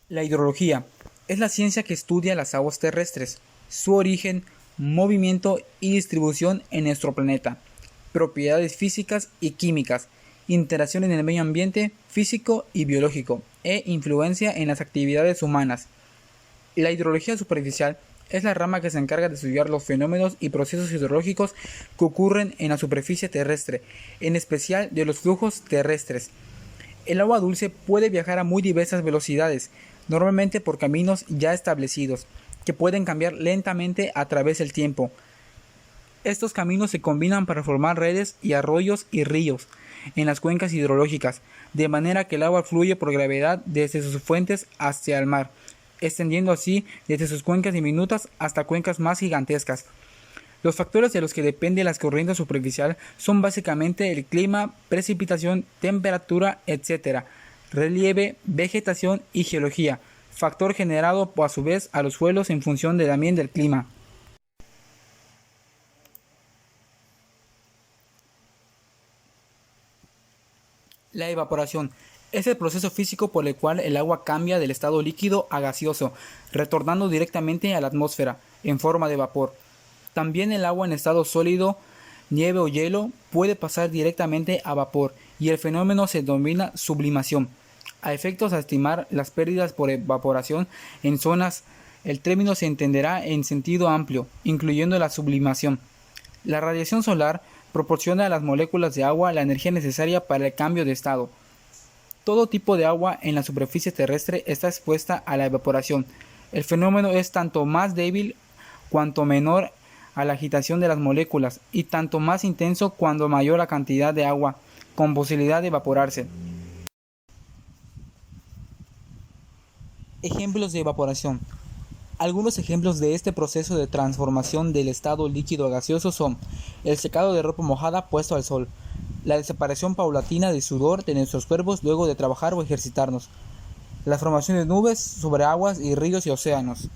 La hidrología es la ciencia que estudia las aguas terrestres, su origen, movimiento y distribución en nuestro planeta, propiedades físicas y químicas, interacción en el medio ambiente físico y biológico e influencia en las actividades humanas. La hidrología superficial es la rama que se encarga de estudiar los fenómenos y procesos hidrológicos que ocurren en la superficie terrestre, en especial de los flujos terrestres. El agua dulce puede viajar a muy diversas velocidades, normalmente por caminos ya establecidos, que pueden cambiar lentamente a través del tiempo. Estos caminos se combinan para formar redes y arroyos y ríos en las cuencas hidrológicas, de manera que el agua fluye por gravedad desde sus fuentes hacia el mar, extendiendo así desde sus cuencas diminutas hasta cuencas más gigantescas. Los factores de los que depende la corriente superficial son básicamente el clima, precipitación, temperatura, etc., relieve, vegetación y geología, factor generado a su vez a los suelos en función también del clima. La evaporación es el proceso físico por el cual el agua cambia del estado líquido a gaseoso, retornando directamente a la atmósfera en forma de vapor. También el agua en estado sólido, nieve o hielo, puede pasar directamente a vapor y el fenómeno se denomina sublimación. A efectos de estimar las pérdidas por evaporación en zonas, el término se entenderá en sentido amplio, incluyendo la sublimación. La radiación solar proporciona a las moléculas de agua la energía necesaria para el cambio de estado. Todo tipo de agua en la superficie terrestre está expuesta a la evaporación. El fenómeno es tanto más débil cuanto menor a la agitación de las moléculas y tanto más intenso cuando mayor la cantidad de agua con posibilidad de evaporarse. Ejemplos de evaporación. Algunos ejemplos de este proceso de transformación del estado líquido a gaseoso son el secado de ropa mojada puesto al sol, la desaparición paulatina de sudor de nuestros cuerpos luego de trabajar o ejercitarnos, la formación de nubes sobre aguas y ríos y océanos.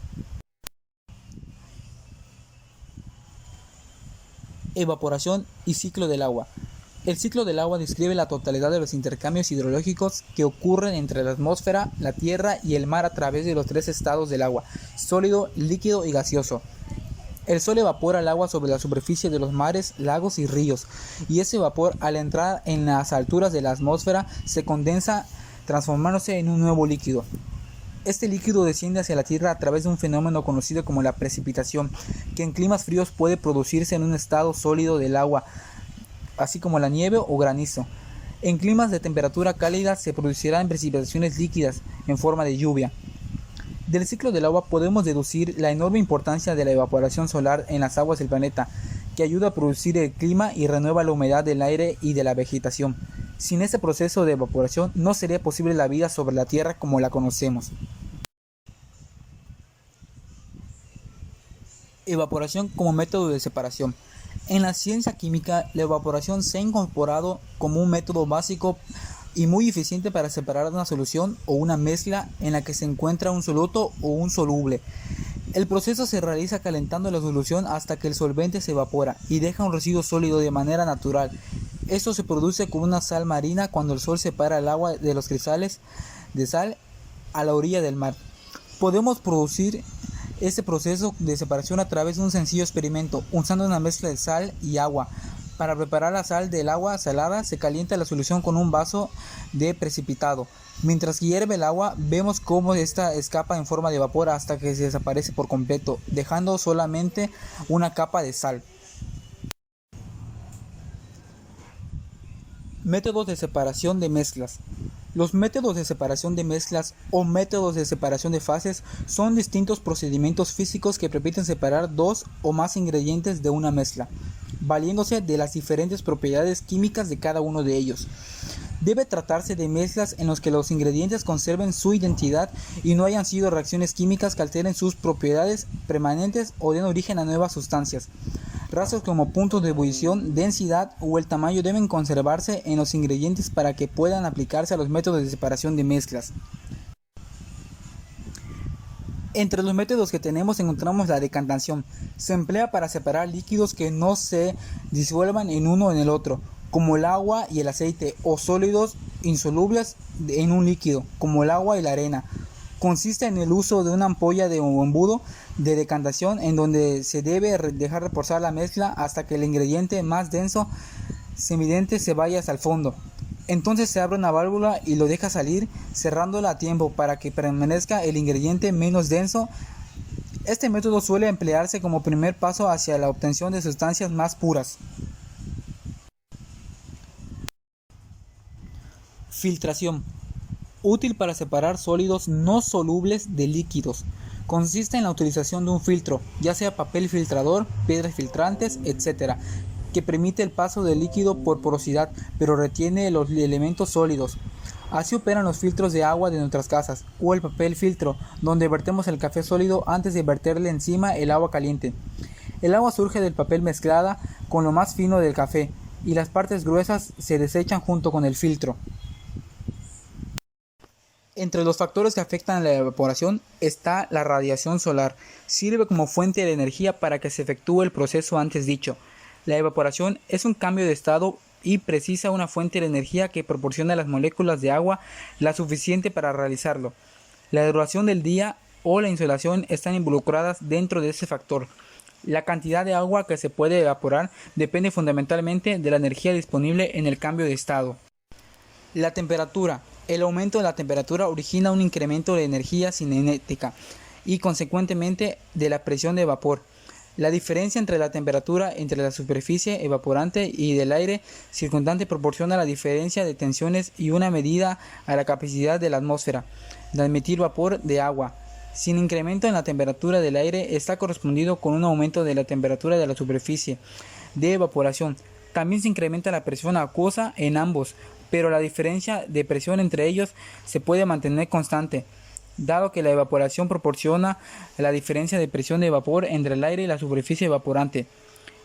Evaporación y ciclo del agua. El ciclo del agua describe la totalidad de los intercambios hidrológicos que ocurren entre la atmósfera, la tierra y el mar a través de los tres estados del agua: sólido, líquido y gaseoso. El sol evapora el agua sobre la superficie de los mares, lagos y ríos, y ese vapor, al entrar en las alturas de la atmósfera, se condensa, transformándose en un nuevo líquido. Este líquido desciende hacia la Tierra a través de un fenómeno conocido como la precipitación, que en climas fríos puede producirse en un estado sólido del agua, así como la nieve o granizo. En climas de temperatura cálida se producirán precipitaciones líquidas en forma de lluvia. Del ciclo del agua podemos deducir la enorme importancia de la evaporación solar en las aguas del planeta, que ayuda a producir el clima y renueva la humedad del aire y de la vegetación. Sin este proceso de evaporación no sería posible la vida sobre la Tierra como la conocemos. Evaporación como método de separación. En la ciencia química, la evaporación se ha incorporado como un método básico y muy eficiente para separar una solución o una mezcla en la que se encuentra un soluto o un soluble. El proceso se realiza calentando la solución hasta que el solvente se evapora y deja un residuo sólido de manera natural. Esto se produce con una sal marina cuando el sol separa el agua de los cristales de sal a la orilla del mar. Podemos producir este proceso de separación a través de un sencillo experimento, usando una mezcla de sal y agua. Para preparar la sal del agua salada, se calienta la solución con un vaso de precipitado. Mientras que hierve el agua, vemos cómo esta escapa en forma de vapor hasta que se desaparece por completo, dejando solamente una capa de sal. Métodos de separación de mezclas. Los métodos de separación de mezclas o métodos de separación de fases son distintos procedimientos físicos que permiten separar dos o más ingredientes de una mezcla, valiéndose de las diferentes propiedades químicas de cada uno de ellos. Debe tratarse de mezclas en las que los ingredientes conserven su identidad y no hayan sido reacciones químicas que alteren sus propiedades permanentes o den origen a nuevas sustancias. Rasgos como puntos de ebullición, densidad o el tamaño deben conservarse en los ingredientes para que puedan aplicarse a los métodos de separación de mezclas. Entre los métodos que tenemos encontramos la decantación. Se emplea para separar líquidos que no se disuelvan en uno o en el otro, como el agua y el aceite, o sólidos insolubles en un líquido, como el agua y la arena. Consiste en el uso de una ampolla de un embudo de decantación en donde se debe dejar reposar la mezcla hasta que el ingrediente más denso semidente se vaya hasta el fondo. Entonces se abre una válvula y lo deja salir cerrándola a tiempo para que permanezca el ingrediente menos denso. Este método suele emplearse como primer paso hacia la obtención de sustancias más puras. Filtración. Útil para separar sólidos no solubles de líquidos. Consiste en la utilización de un filtro, ya sea papel filtrador, piedras filtrantes, etc., que permite el paso del líquido por porosidad, pero retiene los elementos sólidos. Así operan los filtros de agua de nuestras casas, o el papel filtro, donde vertemos el café sólido antes de verterle encima el agua caliente. El agua surge del papel mezclada con lo más fino del café, y las partes gruesas se desechan junto con el filtro. Entre los factores que afectan a la evaporación está la radiación solar. Sirve como fuente de energía para que se efectúe el proceso antes dicho. La evaporación es un cambio de estado y precisa una fuente de energía que proporciona a las moléculas de agua la suficiente para realizarlo. La duración del día o la insolación están involucradas dentro de ese factor. La cantidad de agua que se puede evaporar depende fundamentalmente de la energía disponible en el cambio de estado. La temperatura. El aumento de la temperatura origina un incremento de energía cinética y consecuentemente de la presión de vapor. La diferencia entre la temperatura entre la superficie evaporante y del aire circundante proporciona la diferencia de tensiones y una medida a la capacidad de la atmósfera de admitir vapor de agua. Sin incremento en la temperatura del aire está correspondido con un aumento de la temperatura de la superficie de evaporación. También se incrementa la presión acuosa en ambos, pero la diferencia de presión entre ellos se puede mantener constante, dado que la evaporación proporciona la diferencia de presión de vapor entre el aire y la superficie evaporante.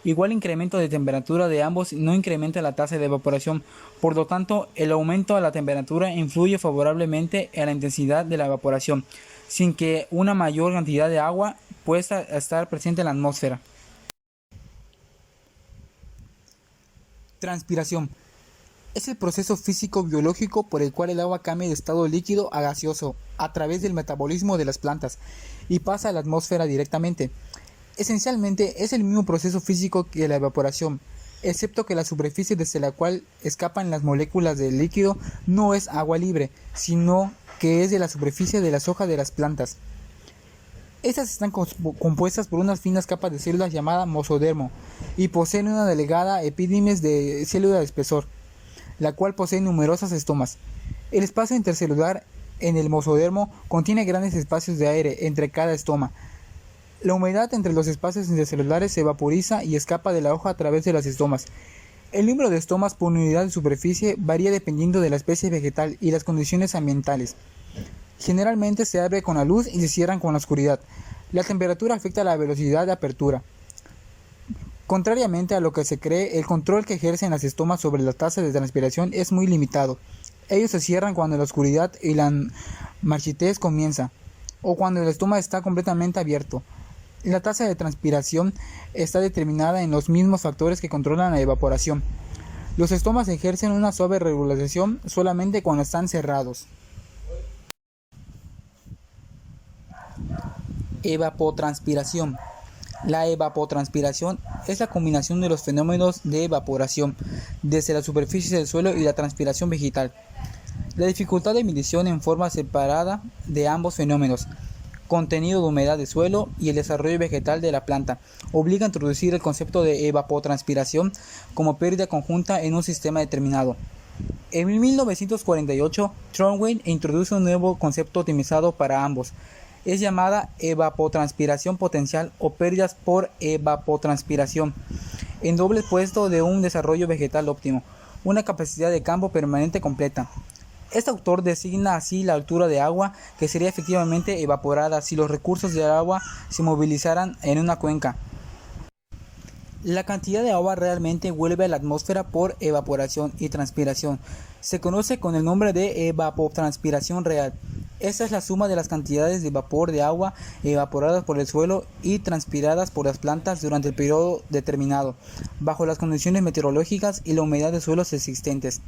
Igual incremento de temperatura de ambos no incrementa la tasa de evaporación, por lo tanto el aumento de la temperatura influye favorablemente en la intensidad de la evaporación, sin que una mayor cantidad de agua pueda estar presente en la atmósfera. Transpiración. Es el proceso físico-biológico por el cual el agua cambia de estado líquido a gaseoso a través del metabolismo de las plantas y pasa a la atmósfera directamente. Esencialmente es el mismo proceso físico que la evaporación, excepto que la superficie desde la cual escapan las moléculas del líquido no es agua libre, sino que es de la superficie de las hojas de las plantas. Estas están compuestas por unas finas capas de células llamadas mesodermo y poseen una delgada epídimis de célula de espesor, la cual posee numerosas estomas. El espacio intercelular en el mesodermo contiene grandes espacios de aire entre cada estoma. La humedad entre los espacios intercelulares se vaporiza y escapa de la hoja a través de las estomas. El número de estomas por unidad de superficie varía dependiendo de la especie vegetal y las condiciones ambientales. Generalmente se abre con la luz y se cierran con la oscuridad. La temperatura afecta la velocidad de apertura. Contrariamente a lo que se cree, el control que ejercen las estomas sobre la tasa de transpiración es muy limitado. Ellos se cierran cuando la oscuridad y la marchitez comienza, o cuando el estoma está completamente abierto. La tasa de transpiración está determinada en los mismos factores que controlan la evaporación. Los estomas ejercen una suave regulación solamente cuando están cerrados. Evapotranspiración. La evapotranspiración es la combinación de los fenómenos de evaporación desde la superficie del suelo y la transpiración vegetal. La dificultad de medición en forma separada de ambos fenómenos, contenido de humedad de suelo y el desarrollo vegetal de la planta, obliga a introducir el concepto de evapotranspiración como pérdida conjunta en un sistema determinado. En 1948, Trondheim introduce un nuevo concepto optimizado para ambos. Es llamada evapotranspiración potencial o pérdidas por evapotranspiración, en doble puesto de un desarrollo vegetal óptimo, una capacidad de campo permanente completa. Este autor designa así la altura de agua que sería efectivamente evaporada si los recursos de agua se movilizaran en una cuenca. La cantidad de agua realmente vuelve a la atmósfera por evaporación y transpiración. Se conoce con el nombre de evapotranspiración real. Esta es la suma de las cantidades de vapor de agua evaporadas por el suelo y transpiradas por las plantas durante el periodo determinado, bajo las condiciones meteorológicas y la humedad de suelos existentes.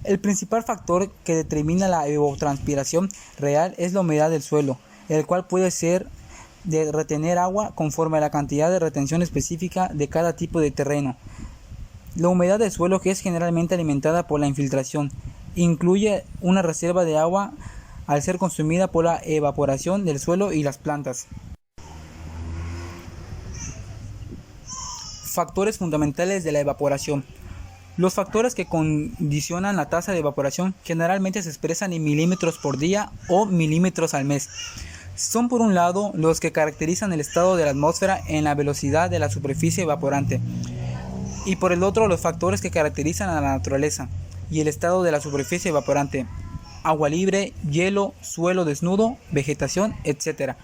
El principal factor que determina la evapotranspiración real es la humedad del suelo, el cual puede ser de retener agua conforme a la cantidad de retención específica de cada tipo de terreno. La humedad del suelo, que es generalmente alimentada por la infiltración, incluye una reserva de agua al ser consumida por la evaporación del suelo y las plantas. Factores fundamentales de la evaporación. Los factores que condicionan la tasa de evaporación generalmente se expresan en milímetros por día o milímetros al mes. Son por un lado los que caracterizan el estado de la atmósfera en la velocidad de la superficie evaporante y por el otro los factores que caracterizan a la naturaleza y el estado de la superficie evaporante, agua libre, hielo, suelo desnudo, vegetación, etc.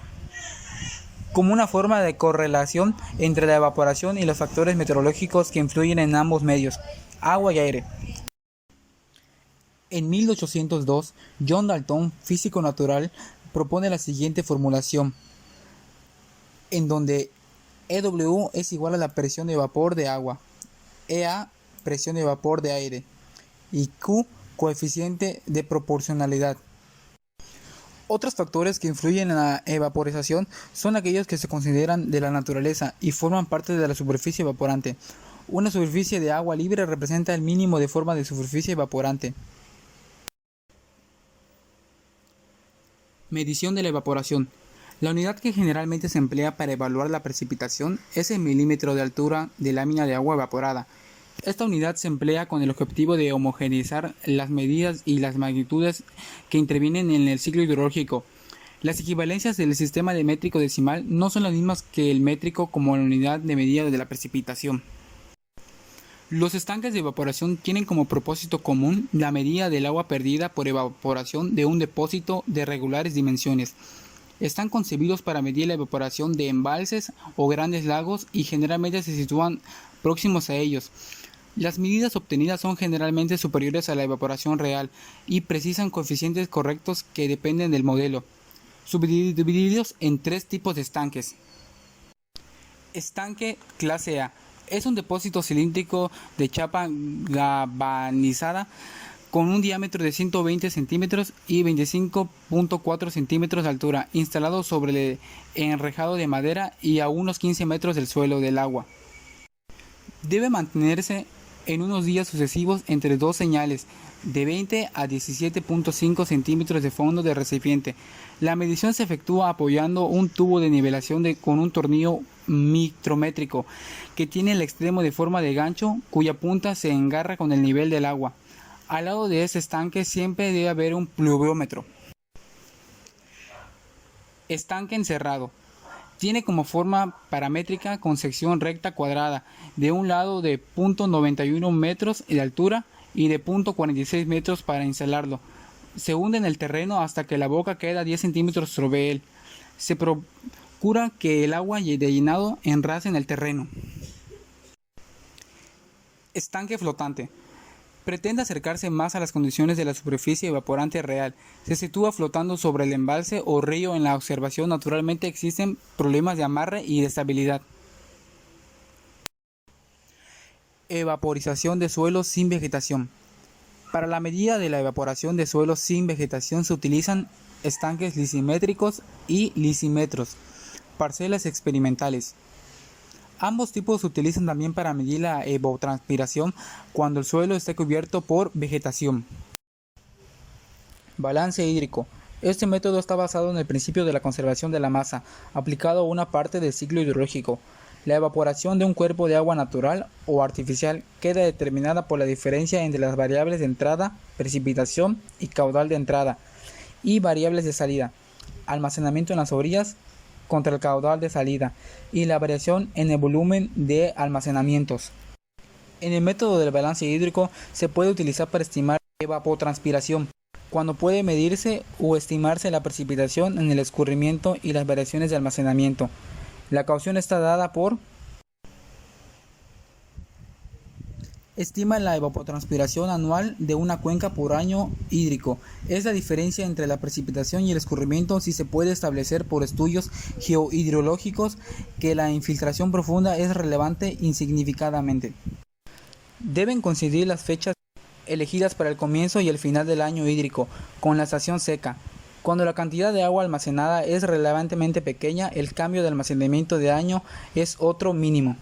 como una forma de correlación entre la evaporación y los factores meteorológicos que influyen en ambos medios, agua y aire. En 1802, John Dalton, físico natural, propone la siguiente formulación, en donde EW es igual a la presión de vapor de agua, EA, presión de vapor de aire, y Q, coeficiente de proporcionalidad. Otros factores que influyen en la evaporización son aquellos que se consideran de la naturaleza y forman parte de la superficie evaporante. Una superficie de agua libre representa el mínimo de forma de superficie evaporante. Medición de la evaporación. La unidad que generalmente se emplea para evaluar la precipitación es el milímetro de altura de lámina de agua evaporada. Esta unidad se emplea con el objetivo de homogeneizar las medidas y las magnitudes que intervienen en el ciclo hidrológico. Las equivalencias del sistema de métrico decimal no son las mismas que el métrico como la unidad de medida de la precipitación. Los estanques de evaporación tienen como propósito común la medida del agua perdida por evaporación de un depósito de regulares dimensiones. Están concebidos para medir la evaporación de embalses o grandes lagos y generalmente se sitúan próximos a ellos. Las medidas obtenidas son generalmente superiores a la evaporación real y precisan coeficientes correctos que dependen del modelo, subdivididos en tres tipos de estanques. Estanque clase A. Es un depósito cilíndrico de chapa galvanizada con un diámetro de 120 centímetros y 25.4 centímetros de altura, instalado sobre el enrejado de madera y a unos 15 metros del suelo del agua. Debe mantenerse en unos días sucesivos entre dos señales de 20 a 17.5 centímetros de fondo de recipiente. La medición se efectúa apoyando un tubo de nivelación con un tornillo micrométrico que tiene el extremo de forma de gancho cuya punta se engarra con el nivel del agua. Al lado de este estanque siempre debe haber un pluviómetro. Estanque encerrado. Tiene como forma paramétrica con sección recta cuadrada, de un lado de 0.91 metros de altura y de 0.46 metros para instalarlo. Se hunde en el terreno hasta que la boca queda 10 centímetros sobre él. Se procura que el agua de llenado enrase en el terreno. Estanque flotante. Pretende acercarse más a las condiciones de la superficie evaporante real. Se sitúa flotando sobre el embalse o río. En la observación naturalmente existen problemas de amarre y de estabilidad. Evaporización de suelos sin vegetación. Para la medida de la evaporación de suelos sin vegetación se utilizan estanques lisimétricos y lisímetros, parcelas experimentales. Ambos tipos se utilizan también para medir la evapotranspiración cuando el suelo está cubierto por vegetación. Balance hídrico. Este método está basado en el principio de la conservación de la masa, aplicado a una parte del ciclo hidrológico. La evaporación de un cuerpo de agua natural o artificial queda determinada por la diferencia entre las variables de entrada, precipitación y caudal de entrada, y variables de salida, almacenamiento en las orillas contra el caudal de salida y la variación en el volumen de almacenamientos. En el método del balance hídrico se puede utilizar para estimar la evapotranspiración, cuando puede medirse o estimarse la precipitación en el escurrimiento y las variaciones de almacenamiento. La caución está dada por estima la evapotranspiración anual de una cuenca por año hídrico. Es la diferencia entre la precipitación y el escurrimiento si se puede establecer por estudios geohidrológicos que la infiltración profunda es relevante insignificativamente. Deben coincidir las fechas elegidas para el comienzo y el final del año hídrico, con la estación seca. Cuando la cantidad de agua almacenada es relevantemente pequeña, el cambio de almacenamiento de año es otro mínimo.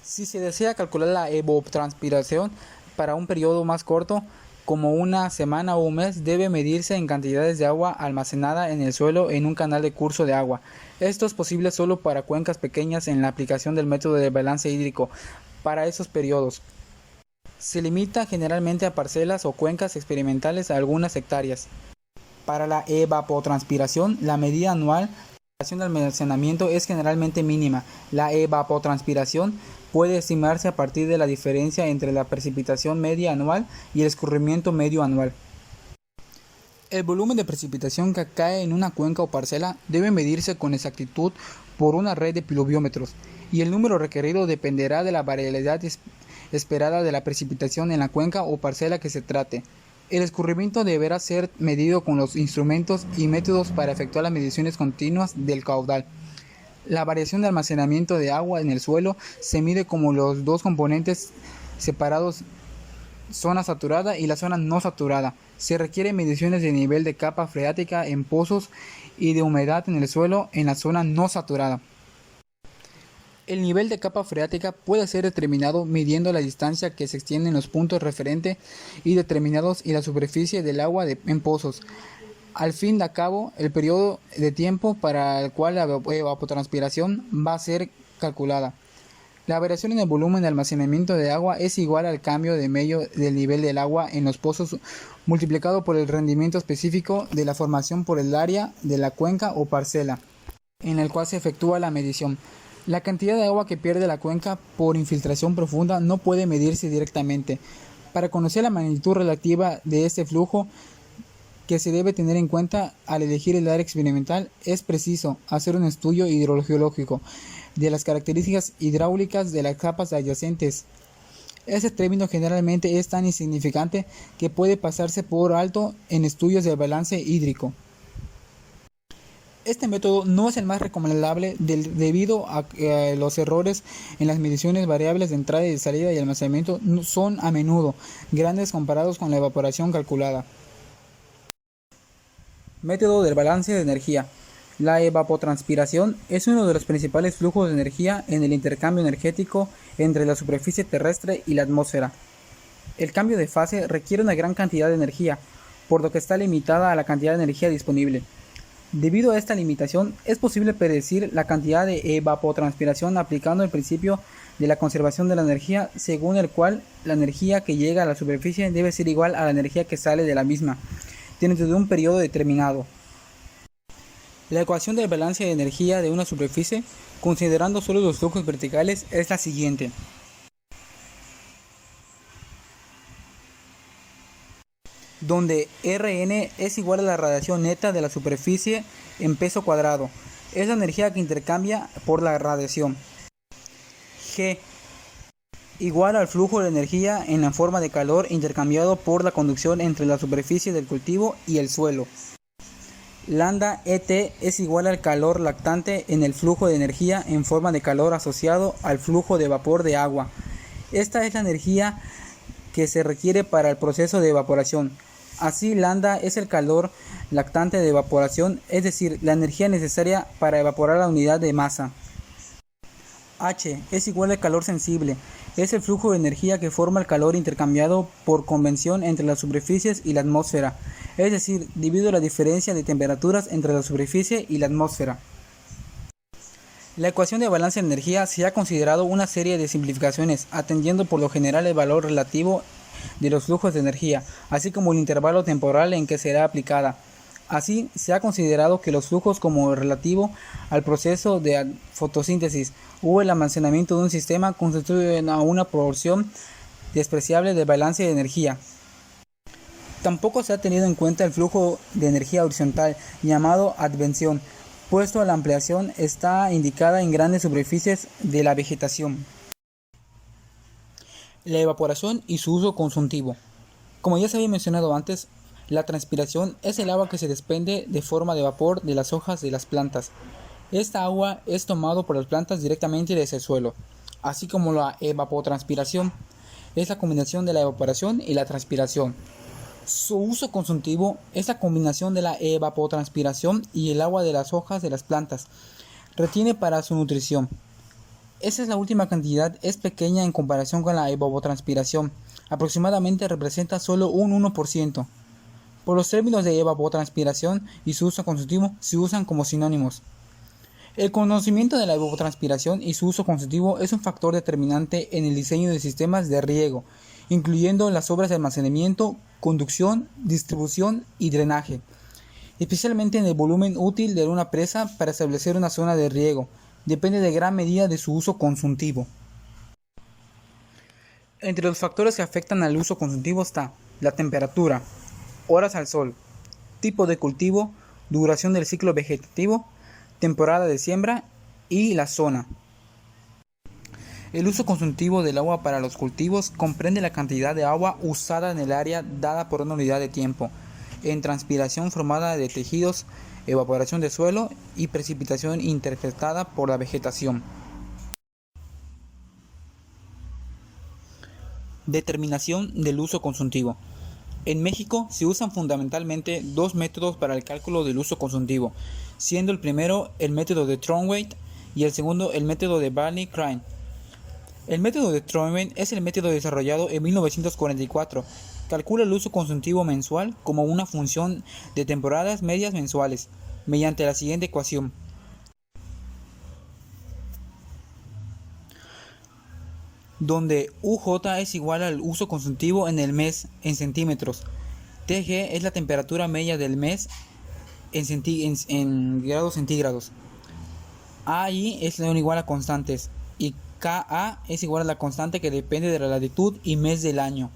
Si se desea calcular la evapotranspiración para un periodo más corto, como una semana o un mes, debe medirse en cantidades de agua almacenada en el suelo en un canal de curso de agua. Esto es posible solo para cuencas pequeñas en la aplicación del método de balance hídrico para esos periodos. Se limita generalmente a parcelas o cuencas experimentales a algunas hectáreas. Para la evapotranspiración, la medida anual de almacenamiento es generalmente mínima. La evapotranspiración puede estimarse a partir de la diferencia entre la precipitación media anual y el escurrimiento medio anual. El volumen de precipitación que cae en una cuenca o parcela debe medirse con exactitud por una red de pluviómetros, y el número requerido dependerá de la variabilidad esperada de la precipitación en la cuenca o parcela que se trate. El escurrimiento deberá ser medido con los instrumentos y métodos para efectuar las mediciones continuas del caudal. La variación de almacenamiento de agua en el suelo se mide como los dos componentes separados, zona saturada y la zona no saturada. Se requieren mediciones de nivel de capa freática en pozos y de humedad en el suelo en la zona no saturada. El nivel de capa freática puede ser determinado midiendo la distancia que se extiende en los puntos referente y determinados y la superficie del agua en pozos. Al fin de cabo, el periodo de tiempo para el cual la evapotranspiración va a ser calculada. La variación en el volumen de almacenamiento de agua es igual al cambio de medio del nivel del agua en los pozos multiplicado por el rendimiento específico de la formación por el área de la cuenca o parcela en el cual se efectúa la medición. La cantidad de agua que pierde la cuenca por infiltración profunda no puede medirse directamente. Para conocer la magnitud relativa de este flujo que se debe tener en cuenta al elegir el área experimental, es preciso hacer un estudio hidrogeológico de las características hidráulicas de las capas adyacentes. Este término generalmente es tan insignificante que puede pasarse por alto en estudios de balance hídrico. Este método no es el más recomendable debido a que los errores en las mediciones variables de entrada y de salida y almacenamiento son a menudo grandes comparados con la evaporación calculada. Método del balance de energía. La evapotranspiración es uno de los principales flujos de energía en el intercambio energético entre la superficie terrestre y la atmósfera. El cambio de fase requiere una gran cantidad de energía, por lo que está limitada a la cantidad de energía disponible. Debido a esta limitación, es posible predecir la cantidad de evapotranspiración aplicando el principio de la conservación de la energía, según el cual la energía que llega a la superficie debe ser igual a la energía que sale de la misma, dentro de un periodo determinado. La ecuación del balance de energía de una superficie, considerando solo los flujos verticales, es la siguiente. Donde Rn es igual a la radiación neta de la superficie en peso cuadrado. Es la energía que intercambia por la radiación. G igual al flujo de energía en la forma de calor intercambiado por la conducción entre la superficie del cultivo y el suelo. Lambda ET es igual al calor lactante en el flujo de energía en forma de calor asociado al flujo de vapor de agua. Esta es la energía que se requiere para el proceso de evaporación. Así, lambda es el calor lactante de evaporación, es decir, la energía necesaria para evaporar la unidad de masa. H es igual al calor sensible, es el flujo de energía que forma el calor intercambiado por convección entre las superficies y la atmósfera, es decir, debido a la diferencia de temperaturas entre la superficie y la atmósfera. La ecuación de balance de energía se ha considerado una serie de simplificaciones, atendiendo por lo general el valor relativo de los flujos de energía, así como el intervalo temporal en que será aplicada. Así, se ha considerado que los flujos como relativo al proceso de fotosíntesis o el almacenamiento de un sistema constituyen una proporción despreciable del balance de energía. Tampoco se ha tenido en cuenta el flujo de energía horizontal, llamado advención, puesto la ampliación está indicada en grandes superficies de la vegetación. La evaporación y su uso consultivo. Como ya se había mencionado antes, la transpiración es el agua que se desprende de forma de vapor de las hojas de las plantas. Esta agua es tomada por las plantas directamente desde el suelo, así como la evapotranspiración. es la combinación de la evaporación y la transpiración. Su uso consultivo es la combinación de la evapotranspiración y el agua de las hojas de las plantas. Retiene para su nutrición. Esa es la última cantidad, es pequeña en comparación con la evapotranspiración. Aproximadamente representa solo un 1%. Por los términos de evapotranspiración y su uso consultivo se usan como sinónimos. El conocimiento de la evapotranspiración y su uso consultivo es un factor determinante en el diseño de sistemas de riego, incluyendo las obras de almacenamiento, conducción, distribución y drenaje, especialmente en el volumen útil de una presa para establecer una zona de riego. Depende de gran medida de su uso consultivo. Entre los factores que afectan al uso consultivo está la temperatura, horas al sol, tipo de cultivo, duración del ciclo vegetativo, temporada de siembra y la zona. El uso consultivo del agua para los cultivos comprende la cantidad de agua usada en el área dada por una unidad de tiempo, en transpiración formada de tejidos, evaporación de suelo y precipitación interpretada por la vegetación. Determinación del uso consultivo. En México se usan fundamentalmente dos métodos para el cálculo del uso consultivo, siendo el primero el método de Thornweight y el segundo el método de Barney-Crane. El método de Thornweight es el método desarrollado en 1944. Calcula el uso consultivo mensual como una función de temporadas medias mensuales, mediante la siguiente ecuación. Donde UJ es igual al uso consultivo en el mes en centímetros. TG es la temperatura media del mes en grados centígrados. AI es igual a constantes y Ka es igual a la constante que depende de la latitud y mes del año.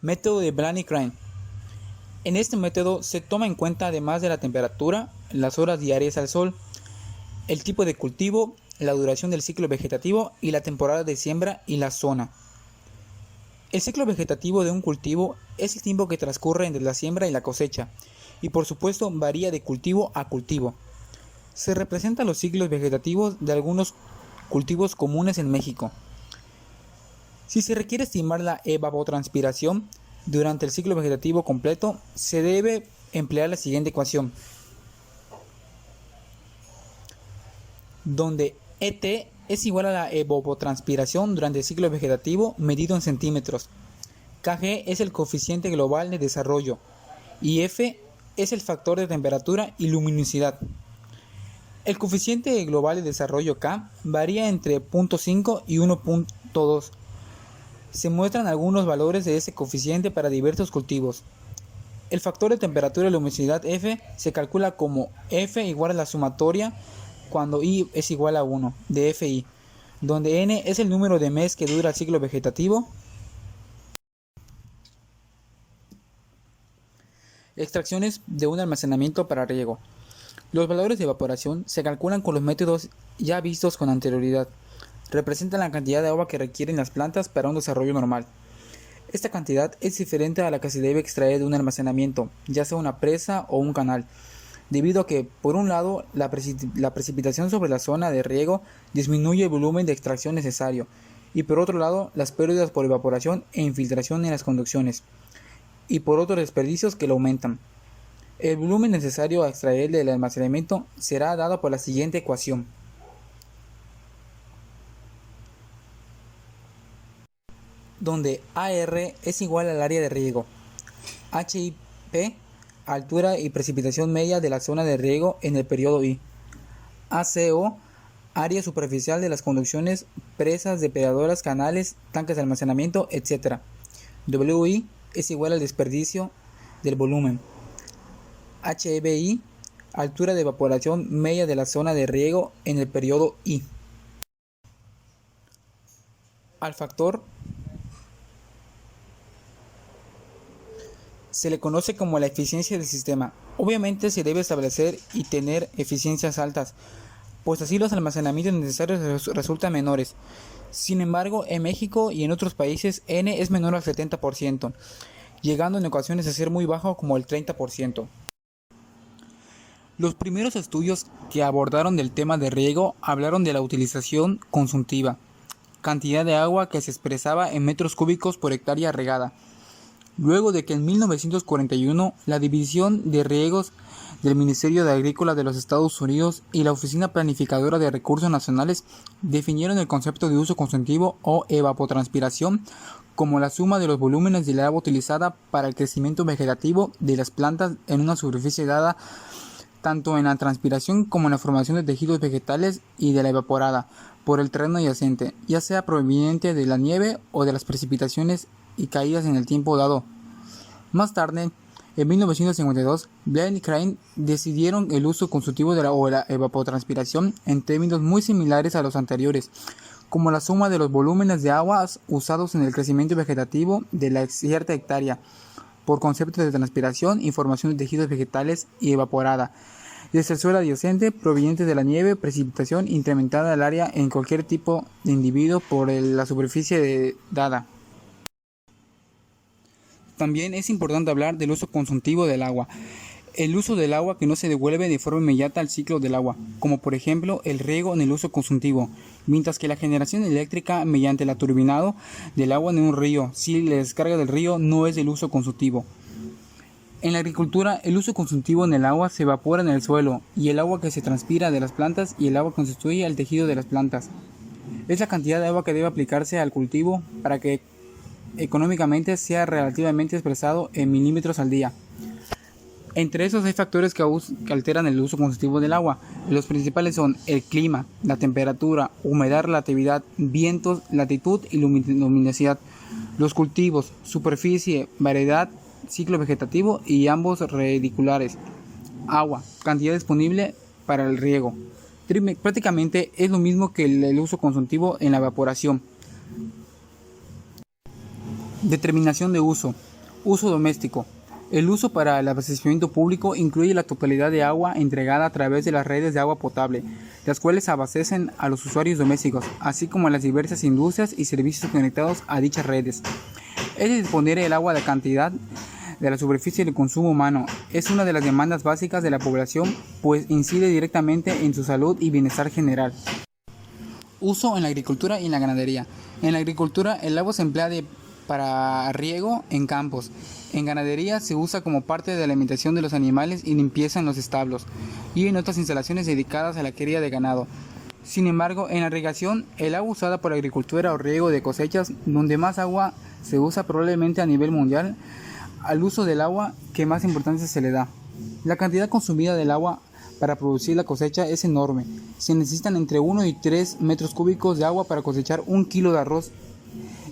Método de Barney-Crane. En este método se toma en cuenta, además de la temperatura, las horas diarias al sol, el tipo de cultivo, la duración del ciclo vegetativo y la temporada de siembra y la zona. El ciclo vegetativo de un cultivo es el tiempo que transcurre entre la siembra y la cosecha, y por supuesto varía de cultivo a cultivo. Se representan los ciclos vegetativos de algunos cultivos comunes en México. Si se requiere estimar la evapotranspiración durante el ciclo vegetativo completo, se debe emplear la siguiente ecuación, donde ET es igual a la evapotranspiración durante el ciclo vegetativo medido en centímetros. Kg es el coeficiente global de desarrollo y F es el factor de temperatura y luminosidad. El coeficiente global de desarrollo K varía entre 0.5 y 1.2. Se muestran algunos valores de ese coeficiente para diversos cultivos. El factor de temperatura y luminosidad F se calcula como F igual a la sumatoria cuando I es igual a 1 de Fi, donde N es el número de mes que dura el ciclo vegetativo. Extracciones de un almacenamiento para riego. Los valores de evaporación se calculan con los métodos ya vistos con anterioridad. Representan la cantidad de agua que requieren las plantas para un desarrollo normal. Esta cantidad es diferente a la que se debe extraer de un almacenamiento, ya sea una presa o un canal, debido a que, por un lado, la precipitación sobre la zona de riego disminuye el volumen de extracción necesario, y por otro lado, las pérdidas por evaporación e infiltración en las conducciones, y por otros desperdicios que lo aumentan. El volumen necesario a extraer del almacenamiento será dado por la siguiente ecuación. Donde AR es igual al área de riego, HIP, altura y precipitación media de la zona de riego en el periodo I, ACO, área superficial de las conducciones, presas, depuradoras, canales, tanques de almacenamiento, etc. WI es igual al desperdicio del volumen. HBI, altura de evaporación media de la zona de riego en el periodo I. Al factor se le conoce como la eficiencia del sistema. Obviamente se debe establecer y tener eficiencias altas, pues así los almacenamientos necesarios resultan menores. Sin embargo, en México y en otros países N es menor al 70%, llegando en ocasiones a ser muy bajo como el 30%. Los primeros estudios que abordaron del tema de riego hablaron de la utilización consultiva, cantidad de agua que se expresaba en metros cúbicos por hectárea regada. Luego de que en 1941 la División de Riegos del Ministerio de Agrícola de los Estados Unidos y la Oficina Planificadora de Recursos Nacionales definieron el concepto de uso consultivo o evapotranspiración como la suma de los volúmenes del agua utilizada para el crecimiento vegetativo de las plantas en una superficie dada tanto en la transpiración como en la formación de tejidos vegetales y de la evaporada por el terreno adyacente, ya sea proveniente de la nieve o de las precipitaciones y caídas en el tiempo dado. Más tarde, en 1952, Blair y Crane decidieron el uso consultivo de la evapotranspiración en términos muy similares a los anteriores, como la suma de los volúmenes de aguas usados en el crecimiento vegetativo de la cierta hectárea, por conceptos de transpiración y formación de tejidos vegetales y evaporada, desde el suelo adyacente, proveniente de la nieve, precipitación incrementada del área en cualquier tipo de individuo por la superficie dada. También es importante hablar del uso consultivo del agua. El uso del agua que no se devuelve de forma inmediata al ciclo del agua, como por ejemplo el riego en el uso consultivo, mientras que la generación eléctrica mediante el turbinado del agua en un río, si la descarga del río no es del uso consultivo. En la agricultura, el uso consultivo en el agua se evapora en el suelo y el agua que se transpira de las plantas y el agua constituye el tejido de las plantas. Es la cantidad de agua que debe aplicarse al cultivo para que económicamente sea relativamente expresado en milímetros al día. Entre esos hay factores que alteran el uso consultivo del agua. Los principales son el clima, la temperatura, humedad, relatividad, vientos, latitud y luminosidad, los cultivos, superficie, variedad, ciclo vegetativo y ambos radiculares. Agua, cantidad disponible para el riego. Prácticamente es lo mismo que el uso consultivo en la evaporación. Determinación de uso. Uso doméstico. El uso para el abastecimiento público incluye la totalidad de agua entregada a través de las redes de agua potable, las cuales abastecen a los usuarios domésticos, así como a las diversas industrias y servicios conectados a dichas redes. Es disponer el agua de cantidad de la superficie del consumo humano. Es una de las demandas básicas de la población, pues incide directamente en su salud y bienestar general. Uso en la agricultura y en la ganadería. En la agricultura, el agua se emplea para riego en campos. En ganadería se usa como parte de la alimentación de los animales y limpieza en los establos y en otras instalaciones dedicadas a la cría de ganado. Sin embargo, en la irrigación, el agua usada por agricultura o riego de cosechas, donde más agua se usa probablemente a nivel mundial, al uso del agua que más importancia se le da. La cantidad consumida del agua para producir la cosecha es enorme. Se necesitan entre 1 y 3 metros cúbicos de agua para cosechar 1 kilo de arroz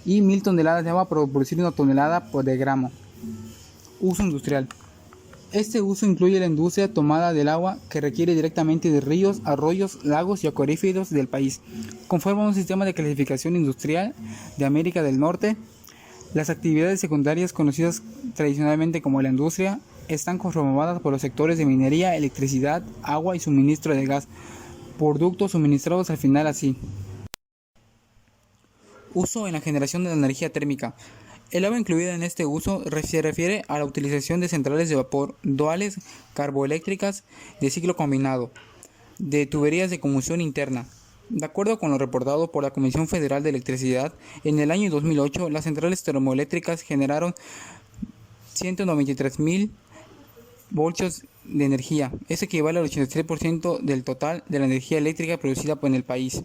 y 1000 toneladas de agua para producir 1 tonelada de gramo. Uso industrial. Este uso incluye la industria tomada del agua que requiere directamente de ríos, arroyos, lagos y acuíferos del país. Conforma un sistema de clasificación industrial de América del Norte. Las actividades secundarias conocidas tradicionalmente como la industria están conformadas por los sectores de minería, electricidad, agua y suministro de gas, productos suministrados al final así. Uso en la generación de energía térmica. El agua incluida en este uso se refiere a la utilización de centrales de vapor duales, carboeléctricas, de ciclo combinado, de tuberías de combustión interna. De acuerdo con lo reportado por la Comisión Federal de Electricidad, en el año 2008 las centrales termoeléctricas generaron 193.000 voltios de energía. Eso equivale al 83% del total de la energía eléctrica producida en el país.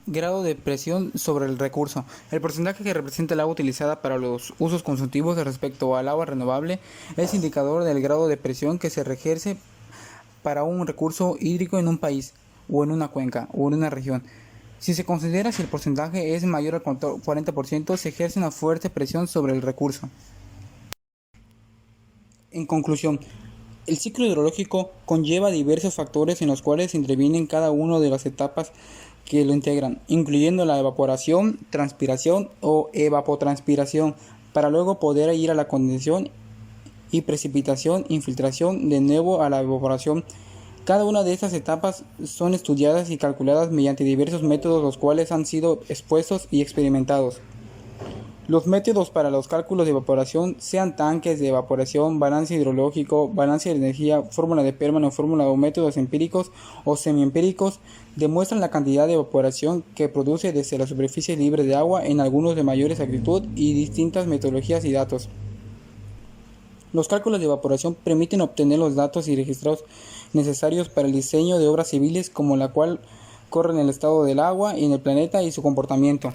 Grado de presión sobre el recurso. El porcentaje que representa el agua utilizada para los usos consultivos respecto al agua renovable es indicador del grado de presión que se ejerce para un recurso hídrico en un país, o en una cuenca, o en una región. Si se considera si el porcentaje es mayor al 40%, se ejerce una fuerte presión sobre el recurso. En conclusión, el ciclo hidrológico conlleva diversos factores en los cuales intervienen cada una de las etapas que lo integran, incluyendo la evaporación, transpiración o evapotranspiración, para luego poder ir a la condensación y precipitación, infiltración, de nuevo a la evaporación. Cada una de estas etapas son estudiadas y calculadas mediante diversos métodos los cuales han sido expuestos y experimentados. Los métodos para los cálculos de evaporación, sean tanques de evaporación, balance hidrológico, balance de energía, fórmula de Perlman o fórmula o métodos empíricos o semiempíricos, demuestran la cantidad de evaporación que produce desde la superficie libre de agua, en algunos de mayor exactitud y distintas metodologías y datos. Los cálculos de evaporación permiten obtener los datos y registros necesarios para el diseño de obras civiles, como la cual corre en el estado del agua y en el planeta y su comportamiento.